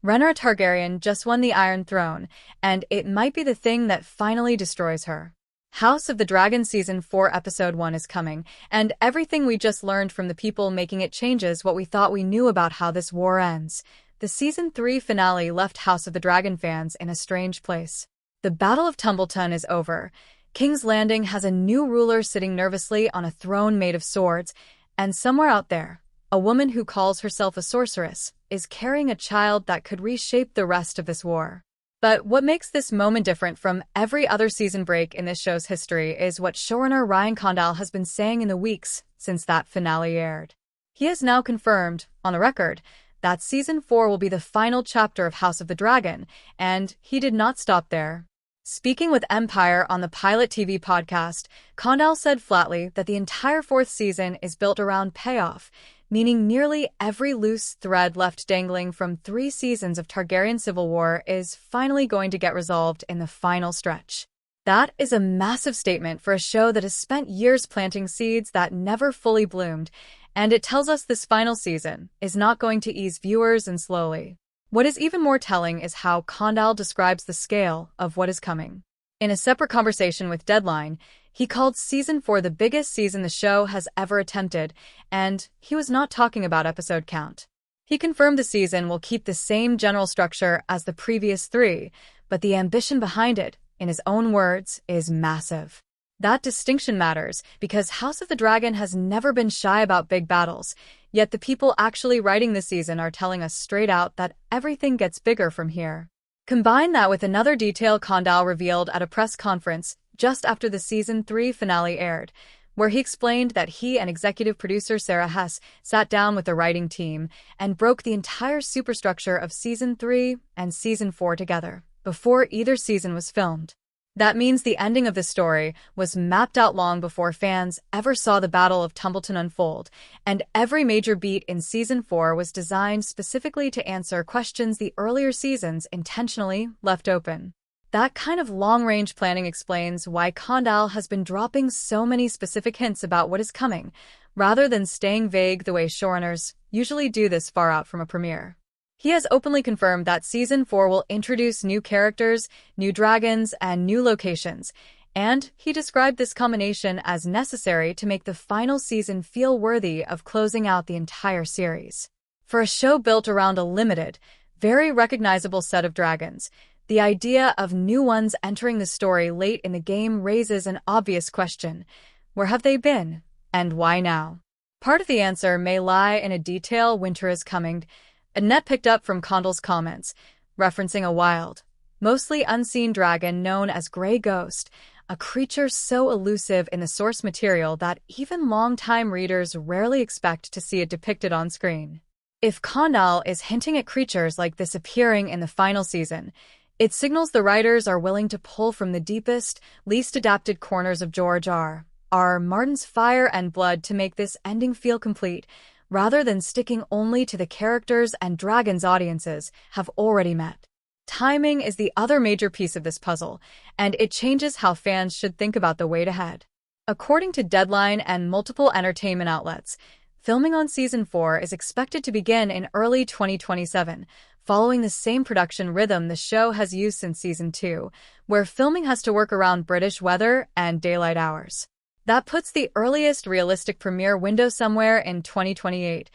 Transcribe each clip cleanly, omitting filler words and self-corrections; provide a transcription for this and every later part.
Rhaenyra Targaryen just won the Iron Throne, and it might be the thing that finally destroys her. House of the Dragon Season 4 Episode 1 is coming, and everything we just learned from the people making it changes what we thought we knew about how this war ends. The Season 3 finale left House of the Dragon fans in a strange place. The Battle of Tumbleton is over. King's Landing has a new ruler sitting nervously on a throne made of swords, and somewhere out there, a woman who calls herself a sorceress is carrying a child that could reshape the rest of this war. But what makes this moment different from every other season break in this show's history is what showrunner Ryan Condal has been saying in the weeks since that finale aired. He has now confirmed, on the record, that Season 4 will be the final chapter of House of the Dragon, and he did not stop there. Speaking with Empire on the Pilot TV podcast, Condal said flatly that the entire fourth season is built around payoff, meaning nearly every loose thread left dangling from 3 seasons of Targaryen civil war is finally going to get resolved in the final stretch. That is a massive statement for a show that has spent years planting seeds that never fully bloomed, and it tells us this final season is not going to ease viewers in slowly. What is even more telling is how Condal describes the scale of what is coming. In a separate conversation with Deadline, he called Season 4 the biggest season the show has ever attempted, and he was not talking about episode count. He confirmed the season will keep the same general structure as the previous 3, but the ambition behind it, in his own words, is massive. That distinction matters because House of the Dragon has never been shy about big battles, yet the people actually writing the season are telling us straight out that everything gets bigger from here. Combine that with another detail Condal revealed at a press conference just after the Season 3 finale aired, where he explained that he and executive producer Sarah Hess sat down with the writing team and broke the entire superstructure of Season 3 and Season 4 together, before either season was filmed. That means the ending of the story was mapped out long before fans ever saw the Battle of Tumbleton unfold, and every major beat in Season 4 was designed specifically to answer questions the earlier seasons intentionally left open. That kind of long-range planning explains why Condal has been dropping so many specific hints about what is coming, rather than staying vague the way showrunners usually do this far out from a premiere. He has openly confirmed that Season 4 will introduce new characters, new dragons, and new locations, and he described this combination as necessary to make the final season feel worthy of closing out the entire series. For a show built around a limited, very recognizable set of dragons, the idea of new ones entering the story late in the game raises an obvious question. Where have they been? And why now? Part of the answer may lie in a detail Winter is Coming Annette picked up from Condal's comments, referencing a wild, mostly unseen dragon known as Grey Ghost, a creature so elusive in the source material that even longtime readers rarely expect to see it depicted on screen. If Condal is hinting at creatures like this appearing in the final season, it signals the writers are willing to pull from the deepest, least adapted corners of George R.R. Martin's Fire and Blood to make this ending feel complete, rather than sticking only to the characters and dragons audiences have already met. Timing is the other major piece of this puzzle, and it changes how fans should think about the wait ahead. According to Deadline and multiple entertainment outlets, filming on Season 4 is expected to begin in early 2027, following the same production rhythm the show has used since Season 2, where filming has to work around British weather and daylight hours. That puts the earliest realistic premiere window somewhere in 2028,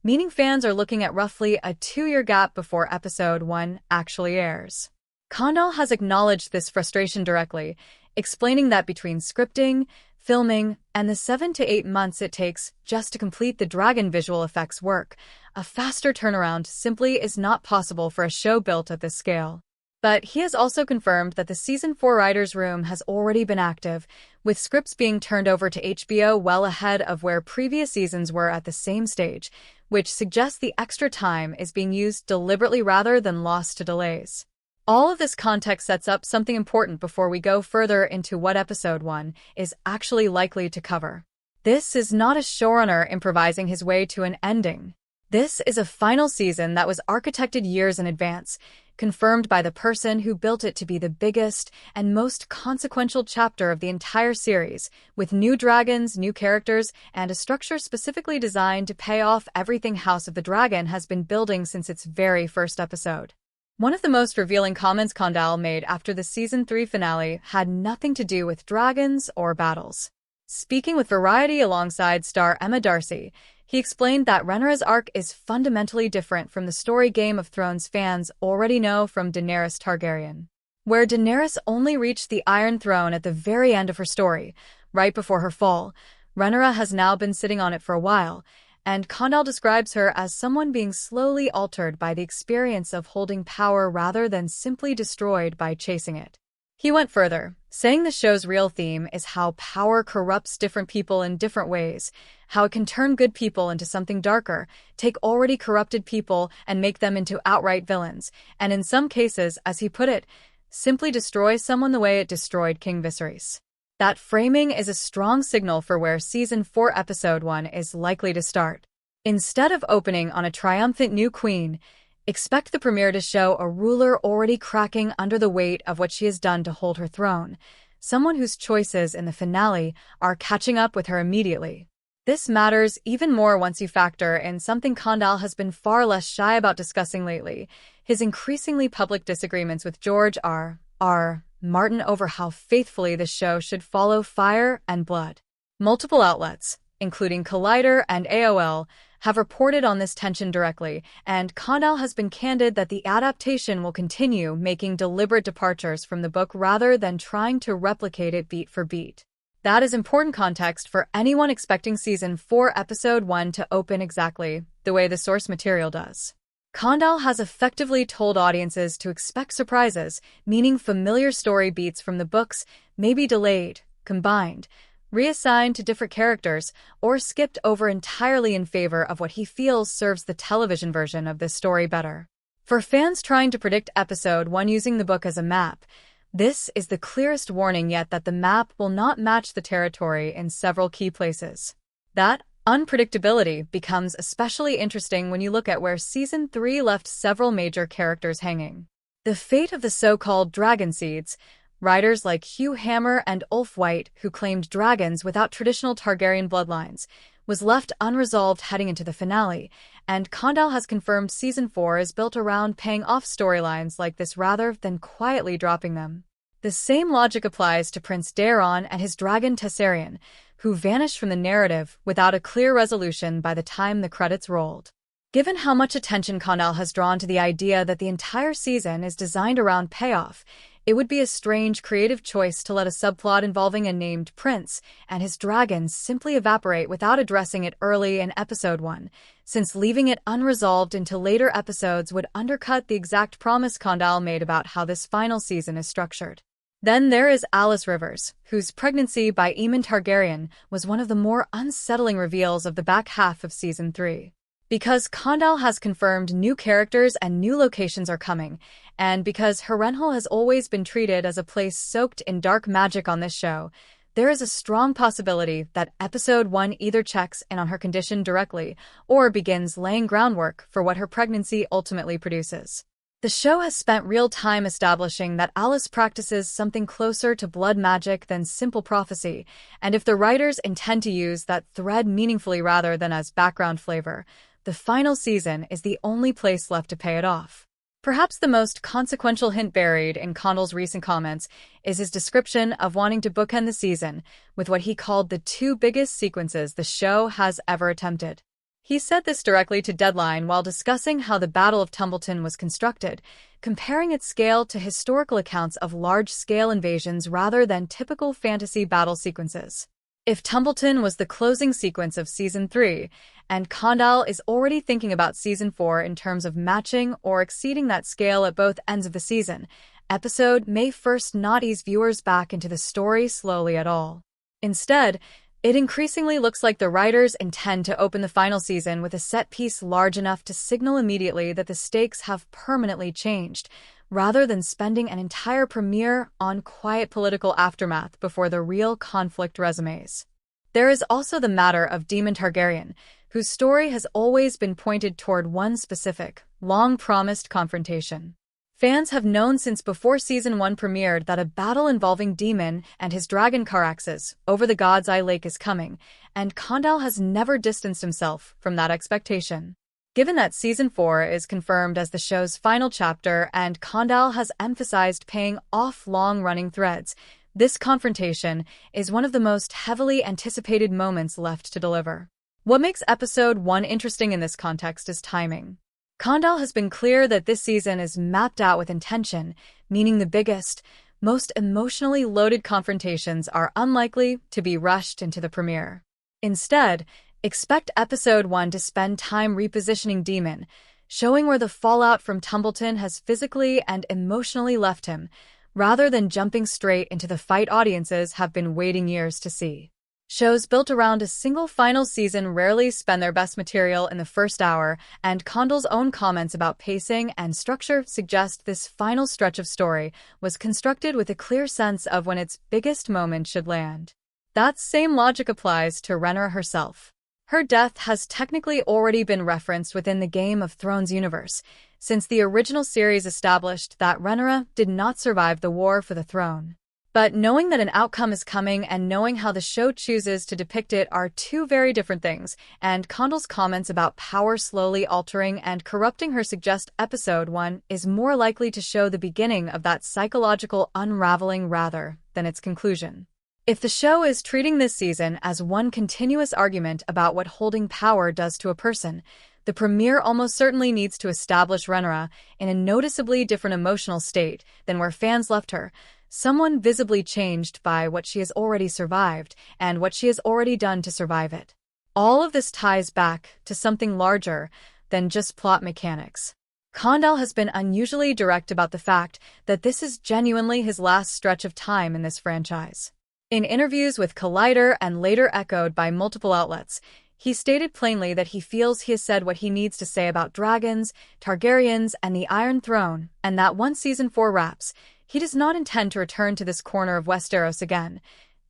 meaning fans are looking at roughly a 2-year gap before Episode 1 actually airs. Condal has acknowledged this frustration directly, explaining that between scripting, filming, and the 7 to 8 months it takes just to complete the dragon visual effects work, a faster turnaround simply is not possible for a show built at this scale. But he has also confirmed that the Season 4 writers' room has already been active, with scripts being turned over to HBO well ahead of where previous seasons were at the same stage, which suggests the extra time is being used deliberately rather than lost to delays. All of this context sets up something important before we go further into what Episode 1 is actually likely to cover. This is not a showrunner improvising his way to an ending. This is a final season that was architected years in advance, confirmed by the person who built it to be the biggest and most consequential chapter of the entire series, with new dragons, new characters, and a structure specifically designed to pay off everything House of the Dragon has been building since its very first episode. One of the most revealing comments Condal made after the Season 3 finale had nothing to do with dragons or battles. Speaking with Variety alongside star Emma Darcy, he explained that Rhaenyra's arc is fundamentally different from the story Game of Thrones fans already know from Daenerys Targaryen. Where Daenerys only reached the Iron Throne at the very end of her story, right before her fall, Rhaenyra has now been sitting on it for a while, and Condal describes her as someone being slowly altered by the experience of holding power rather than simply destroyed by chasing it. He went further, saying the show's real theme is how power corrupts different people in different ways, how it can turn good people into something darker, take already corrupted people and make them into outright villains, and in some cases, as he put it, simply destroy someone the way it destroyed King Viserys. That framing is a strong signal for where Season 4 Episode 1 is likely to start. Instead of opening on a triumphant new queen, expect the premiere to show a ruler already cracking under the weight of what she has done to hold her throne, someone whose choices in the finale are catching up with her immediately. This matters even more once you factor in something Condal has been far less shy about discussing lately, his increasingly public disagreements with George R.R. Martin over how faithfully the show should follow Fire and Blood. Multiple outlets, including Collider and AOL, have reported on this tension directly, and Condal has been candid that the adaptation will continue making deliberate departures from the book rather than trying to replicate it beat for beat. That is important context for anyone expecting Season 4 Episode 1 to open exactly the way the source material does. Condal has effectively told audiences to expect surprises, meaning familiar story beats from the books may be delayed, combined, reassigned to different characters, or skipped over entirely in favor of what he feels serves the television version of this story better. For fans trying to predict Episode 1 using the book as a map, this is the clearest warning yet that the map will not match the territory in several key places. That unpredictability becomes especially interesting when you look at where Season 3 left several major characters hanging. The fate of the so-called Dragon Seeds, writers like Hugh Hammer and Ulf White, who claimed dragons without traditional Targaryen bloodlines, was left unresolved heading into the finale, and Condal has confirmed Season 4 is built around paying off storylines like this rather than quietly dropping them. The same logic applies to Prince Daeron and his dragon Tessarion, who vanished from the narrative without a clear resolution by the time the credits rolled. Given how much attention Condal has drawn to the idea that the entire season is designed around payoff, it would be a strange creative choice to let a subplot involving a named prince and his dragons simply evaporate without addressing it early in Episode 1, since leaving it unresolved into later episodes would undercut the exact promise Condal made about how this final season is structured. Then there is Alice Rivers, whose pregnancy by Aemon Targaryen was one of the more unsettling reveals of the back half of Season 3. Because Condal has confirmed new characters and new locations are coming, and because Harrenhal has always been treated as a place soaked in dark magic on this show, there is a strong possibility that Episode 1 either checks in on her condition directly or begins laying groundwork for what her pregnancy ultimately produces. The show has spent real time establishing that Alice practices something closer to blood magic than simple prophecy, and if the writers intend to use that thread meaningfully rather than as background flavor, the final season is the only place left to pay it off. Perhaps the most consequential hint buried in Condal's recent comments is his description of wanting to bookend the season with what he called the two biggest sequences the show has ever attempted. He said this directly to Deadline while discussing how the Battle of Tumbleton was constructed, comparing its scale to historical accounts of large-scale invasions rather than typical fantasy battle sequences. If Tumbleton was the closing sequence of Season 3, and Condal is already thinking about Season 4 in terms of matching or exceeding that scale at both ends of the season, episode may first not ease viewers back into the story slowly at all. Instead, it increasingly looks like the writers intend to open the final season with a set piece large enough to signal immediately that the stakes have permanently changed, rather than spending an entire premiere on quiet political aftermath before the real conflict resumes. There is also the matter of Daemon Targaryen, whose story has always been pointed toward one specific, long-promised confrontation. Fans have known since before Season 1 premiered that a battle involving Demon and his dragon Caraxes over the God's Eye Lake is coming, and Condal has never distanced himself from that expectation. Given that Season 4 is confirmed as the show's final chapter and Condal has emphasized paying off long-running threads, this confrontation is one of the most heavily anticipated moments left to deliver. What makes Episode 1 interesting in this context is timing. Condal has been clear that this season is mapped out with intention, meaning the biggest, most emotionally loaded confrontations are unlikely to be rushed into the premiere. Instead, expect Episode 1 to spend time repositioning Demon, showing where the fallout from Tumbleton has physically and emotionally left him, rather than jumping straight into the fight audiences have been waiting years to see. Shows built around a single final season rarely spend their best material in the first hour, and Condal's own comments about pacing and structure suggest this final stretch of story was constructed with a clear sense of when its biggest moment should land. That same logic applies to Rhaenyra herself. Her death has technically already been referenced within the Game of Thrones universe, since the original series established that Rhaenyra did not survive the war for the throne. But knowing that an outcome is coming and knowing how the show chooses to depict it are two very different things, and Condal's comments about power slowly altering and corrupting her suggest Episode 1 is more likely to show the beginning of that psychological unraveling rather than its conclusion. If the show is treating this season as one continuous argument about what holding power does to a person, the premiere almost certainly needs to establish Rhaenyra in a noticeably different emotional state than where fans left her, someone visibly changed by what she has already survived and what she has already done to survive it. All of this ties back to something larger than just plot mechanics. Condal has been unusually direct about the fact that this is genuinely his last stretch of time in this franchise. In interviews with Collider and later echoed by multiple outlets, he stated plainly that he feels he has said what he needs to say about dragons, Targaryens, and the Iron Throne, and that once Season 4 wraps, he does not intend to return to this corner of Westeros again,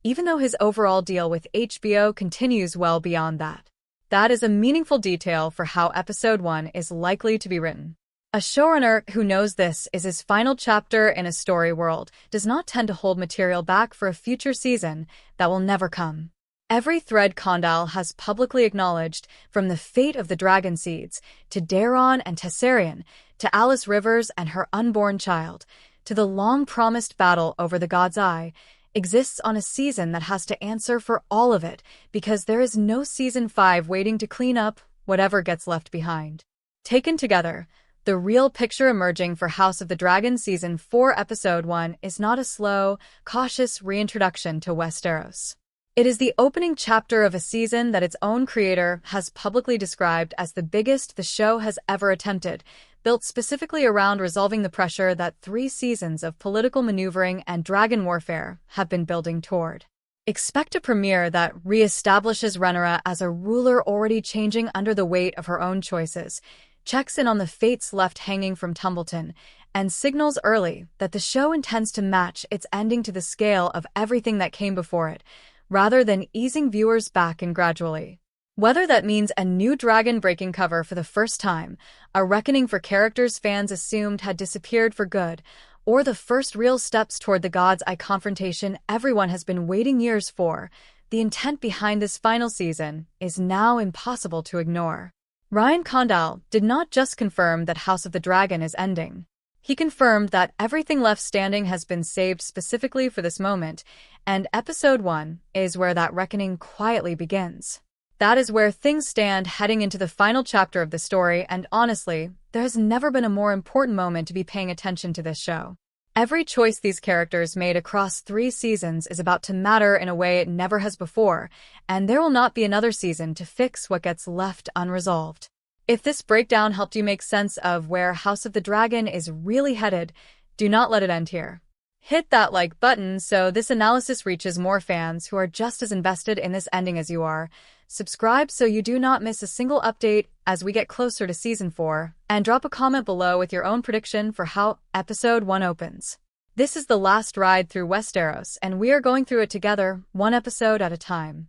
even though his overall deal with HBO continues well beyond that. That is a meaningful detail for how Episode 1 is likely to be written. A showrunner who knows this is his final chapter in a story world does not tend to hold material back for a future season that will never come. Every thread Condal has publicly acknowledged, from the fate of the Dragon Seeds, to Daeron and Tessarion, to Alice Rivers and her unborn child, to the long-promised battle over the God's Eye, exists on a season that has to answer for all of it, because there is no Season 5 waiting to clean up whatever gets left behind. Taken together, the real picture emerging for House of the Dragon Season 4 Episode 1 is not a slow, cautious reintroduction to Westeros. It is the opening chapter of a season that its own creator has publicly described as the biggest the show has ever attempted, built specifically around resolving the pressure that 3 seasons of political maneuvering and dragon warfare have been building toward. Expect a premiere that re-establishes Rhaenyra as a ruler already changing under the weight of her own choices, checks in on the fates left hanging from Tumbleton, and signals early that the show intends to match its ending to the scale of everything that came before it, rather than easing viewers back in gradually. Whether that means a new dragon breaking cover for the first time, a reckoning for characters fans assumed had disappeared for good, or the first real steps toward the God's Eye confrontation everyone has been waiting years for, the intent behind this final season is now impossible to ignore. Ryan Condal did not just confirm that House of the Dragon is ending. He confirmed that everything left standing has been saved specifically for this moment, and Episode 1 is where that reckoning quietly begins. That is where things stand heading into the final chapter of the story, and honestly, there has never been a more important moment to be paying attention to this show. Every choice these characters made across 3 seasons is about to matter in a way it never has before, and there will not be another season to fix what gets left unresolved. If this breakdown helped you make sense of where House of the Dragon is really headed, do not let it end here. Hit that like button so this analysis reaches more fans who are just as invested in this ending as you are. Subscribe so you do not miss a single update as we get closer to Season 4, and drop a comment below with your own prediction for how Episode 1 opens. This is the last ride through Westeros, and we are going through it together, one episode at a time.